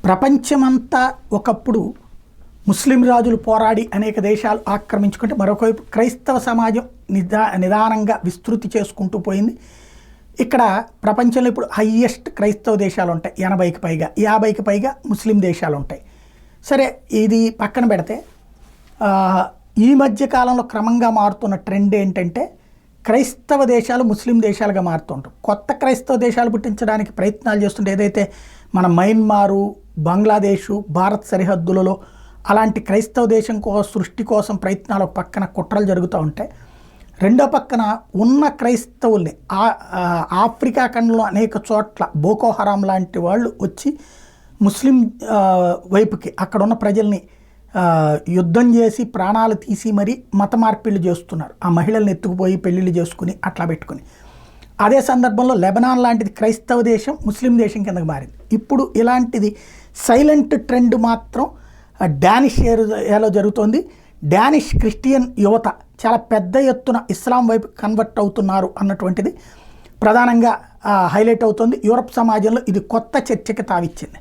ప్రపంచమంతా ఒకప్పుడు ముస్లిం రాజులు పోరాడి అనేక దేశాలు ఆక్రమించుకుంటే మరొకవైపు క్రైస్తవ సమాజం నిదానంగా విస్తృతి చేసుకుంటూ పోయింది. ఇక్కడ ప్రపంచంలో ఇప్పుడు హయ్యెస్ట్ క్రైస్తవ దేశాలు ఉంటాయి 80కి పైగా, 50కి పైగా ముస్లిం దేశాలు ఉంటాయి. సరే, ఇది పక్కన పెడితే ఈ మధ్య కాలంలో క్రమంగా మారుతున్న ట్రెండ్ ఏంటంటే క్రైస్తవ దేశాలు ముస్లిం దేశాలుగా మారుతుంటారు. కొత్త క్రైస్తవ దేశాలు పుట్టించడానికి ప్రయత్నాలు చేస్తుంటే ఏదైతే మన మయన్మారు, బంగ్లాదేశు, భారత్ సరిహద్దులలో అలాంటి క్రైస్తవ దేశం సృష్టి కోసం ప్రయత్నాలు ఒక పక్కన కుట్రలు జరుగుతూ ఉంటాయి. రెండో పక్కన ఉన్న క్రైస్తవుల్ని ఆఫ్రికా ఖండంలో అనేక చోట్ల బోకో హరాం లాంటి వాళ్ళు వచ్చి ముస్లిం వైపుకి అక్కడ ఉన్న ప్రజల్ని యుద్ధం చేసి ప్రాణాలు తీసి మరీ మత మార్పిళ్ళు చేస్తున్నారు. ఆ మహిళల్ని ఎత్తుకుపోయి పెళ్ళిళ్ళు చేసుకుని అట్లా పెట్టుకుని. అదే సందర్భంలో లెబనాన్ లాంటిది క్రైస్తవ దేశం ముస్లిం దేశం కిందకి మారింది. ఇప్పుడు ఇలాంటిది సైలెంట్ ట్రెండ్ మాత్రం డానిష్ ఏరియాలో జరుగుతోంది. డానిష్ క్రిస్టియన్ యువత చాలా పెద్ద ఎత్తున ఇస్లాం వైపు కన్వర్ట్ అవుతున్నారు అన్నటువంటిది ప్రధానంగా హైలైట్ అవుతుంది. యూరప్ సమాజంలో ఇది కొత్త చర్చకి తావిచ్చింది.